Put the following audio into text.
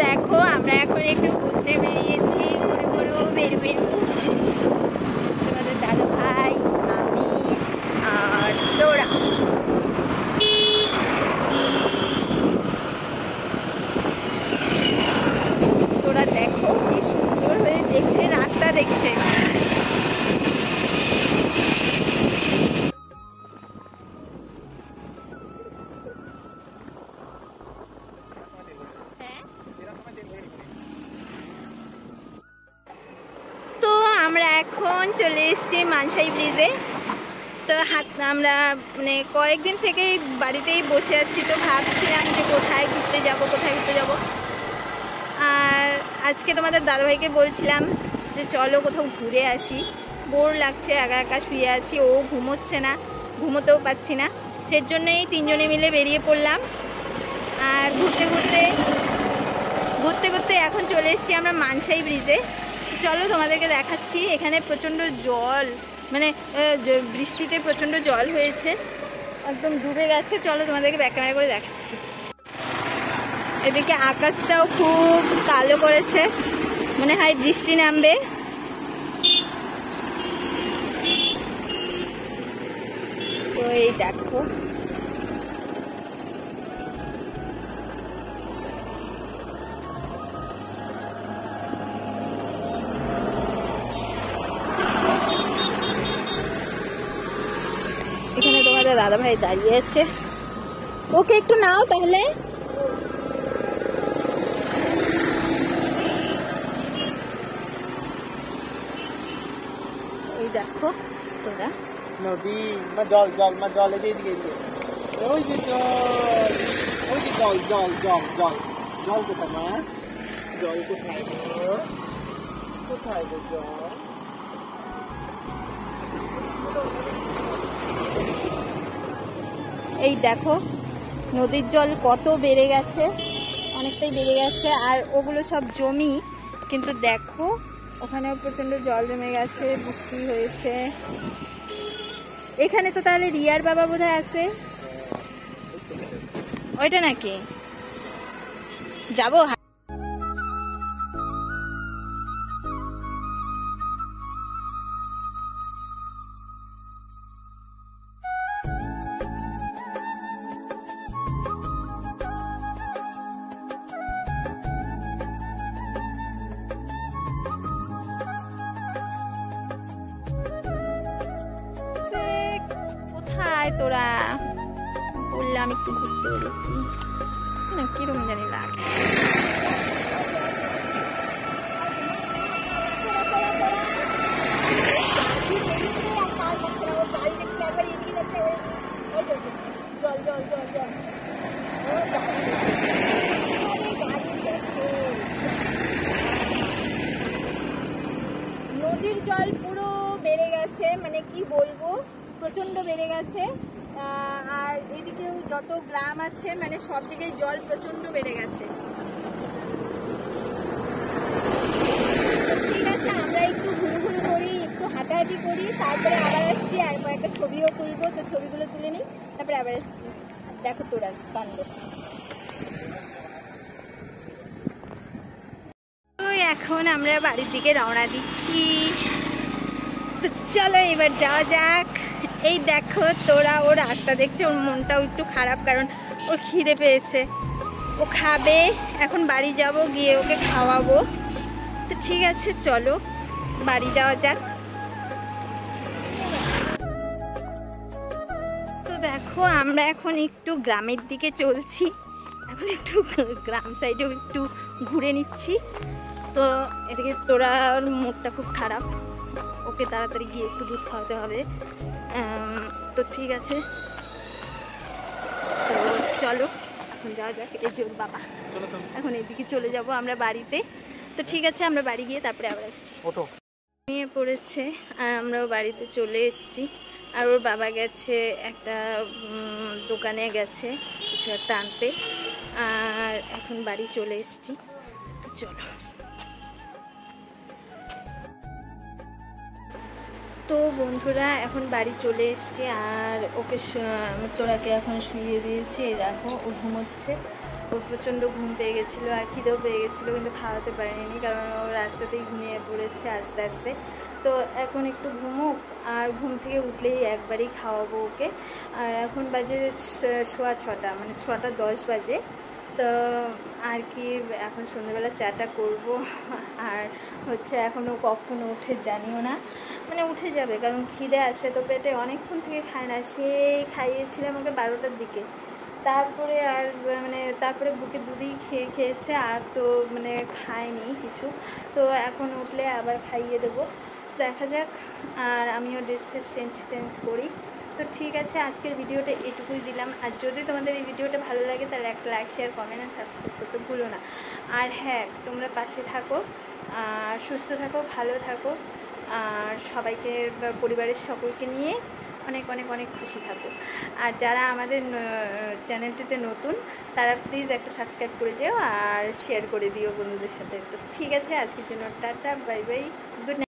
দেখো আমরা এখন একটু ঘুরতে বেরিয়েছি, ঘুরে ঘুরেও বেরু তোমাদের দাদা ভাই, আমি আর তোরা। তোরা দেখো কি সুন্দর হয়ে দেখছে, রাস্তা দেখছে। তো আমরা এখন চলে এসেছি মানসাই ব্রিজে। তো আমরা মানে কয়েকদিন থেকেই বাড়িতেই বসে আছি, তো ভাবছিলাম যে কোথায় ঘুরতে যাব। আর আজকে তোমাদের দাদাভাইকে বলছিলাম যে চলো কোথাও ঘুরে আসি, বোর লাগছে, একা একা শুয়ে আছি, ও ঘুমোচ্ছে না, ঘুমোতেও পাচ্ছি না, সেজন্যই তিনজনে মিলে বেরিয়ে পড়লাম। আর ঘুরতে ঘুরতে এখন চলে এসেছি আমরা মানসাই ব্রিজে। চলো তোমাদেরকে দেখাচ্ছি, এখানে প্রচণ্ড জল, মানে বৃষ্টিতে প্রচণ্ড জল হয়েছে, একদম ডুবে গেছে। চলো তোমাদেরকে ব্যাক ক্যামেরা করে দেখাচ্ছি। এদিকে আকাশটাও খুব কালো করেছে, মনে হয় বৃষ্টি নামবে। তো এই দেখো, এখানে তোমাদের দাদা ভাই দাঁড়িয়ে আছে, ওকে একটু নাও তাহলে। এই দেখো তোরা নদী মা জল জল মা জল এদিকে ওই যে জল, ওই যে জল জল জল জল জল কোথায় মা? জল কোথায় গো? কোথায় গো জল? এই দেখো নদীর জল কত বেড়ে গেছে, অনেকটাই বেড়ে গেছে। আর ওগুলো সব জমি, কিন্তু দেখো ওখানেও প্রচন্ড জল জমে গেছে, বৃষ্টি হয়েছে। এখানে তো তাহলে রিয়ার বাবা বোধহয় আছে, ওইটা নাকি যাবো? তোরা বললাম একটু ঘুরতে বেরোচ্ছি না, কিরকম জানি লাগে। নদীর জল পুরো বেড়ে গেছে, মানে কি বলবো, প্রচন্ড বেড়ে গেছে। আর এদিকেও যত গ্রাম আছে মানে সব দিকে জল প্রচন্ড বেড়ে গেছে। ঠিক আছে, আমরা একটু ঘুরঘুর করি, একটু হাঁটাহাঁটি করি, তারপরে আবার আসছি, আর কয়েকটা ছবিও তুলবো, তো ছবিগুলো তুলে নিই, তারপরে আবার আসছি। দেখো তোরা কাণ্ড। এখন আমরা বাড়ির দিকে রওনা দিচ্ছি, তো চলো এবার যাওয়া যাক। এই দেখো তোরা, ও রাস্তা দেখছে, ওর মনটাও একটু খারাপ, কারণ ওর খিদে পেয়েছে, ও খাবে। এখন বাড়ি যাব, গিয়ে ওকে খাওয়াবো। তো ঠিক আছে চলো বাড়ি যাওয়া যাক। তো দেখো আমরা এখন একটু গ্রামের দিকে চলছি, এখন একটু গ্রাম সাইডেও একটু ঘুরে নিচ্ছি। তো এদিকে তোরার মুখটা খুব খারাপ, ওকে তাড়াতাড়ি গিয়ে একটু দুধ খাওয়াতে হবে। তো ঠিক আছে, তো চলো এখন যাওয়া যাক। এই যে বাবা, এখন এইদিকে চলে যাব আমরা বাড়িতে। তো ঠিক আছে, আমরা বাড়ি গিয়ে তারপরে আবার আসছি। নিয়ে পড়েছে আর আমরাও বাড়িতে চলে এসেছি। আর ওর বাবা গেছে একটা দোকানে, গেছে কিছু একটা আনতে, আর এখন বাড়ি চলে এসেছি। তো চলো। তো তো বন্ধুরা এখন বাড়ি চলে এসছি, আর ওকে চোরাকে এখন শুইয়ে দিয়েছি। এই দেখো ও ঘুমোচ্ছে, ওর প্রচণ্ড ঘুম পেয়ে গেছিলো আর খিদেও পেয়ে গেছিলো, কিন্তু খাওয়াতে পারিনি কারণ ও রাস্তাতেই ঘুমিয়ে পড়েছে আস্তে আস্তে। তো এখন একটু ঘুমোক, আর ঘুম থেকে উঠলেই একবারই খাওয়াবো ওকে। আর এখন বাজে 6:15, মানে 6:10 বাজে। তো আর কি এখন সন্ধ্যেবেলা চাটা করব। আর হচ্ছে এখনও কখন ওঠে জানিও না, মানে উঠে যাবে কারণ খিদে আছে তো পেটে, অনেকক্ষণ থেকে খায় না। সেই খাইয়েছিলাম ওকে 12টার দিকে, তারপরে আর মানে তারপরে বুকে দুধই খেয়েছে, আর তো মানে খায়নি কিছু। তো এখন উঠলে আবার খাইয়ে দেবো, দেখা যাক। আর আমিও ড্রেস ফ্রেস চেঞ্জ করি। তো ঠিক আছে, আজকের ভিডিওটা এটুকুই দিলাম। আর যদি তোমাদের এই ভিডিওটা ভালো লাগে তাহলে একটা লাইক, শেয়ার, কমেন্ট আর সাবস্ক্রাইব করতে ভুলো না। আর হ্যাঁ, তোমরা পাশে থাকো, আর সুস্থ থাকো, ভালো থাকো, আর সবাইকে পরিবারের সকলকে নিয়ে অনেক অনেক অনেক খুশি থাকো। আর যারা আমাদের চ্যানেলটিতে নতুন তারা প্লিজ একটা সাবস্ক্রাইব করে যেও আর শেয়ার করে দিও বন্ধুদের সাথে। তো ঠিক আছে, আজকের জন্য tata, bye bye, good night.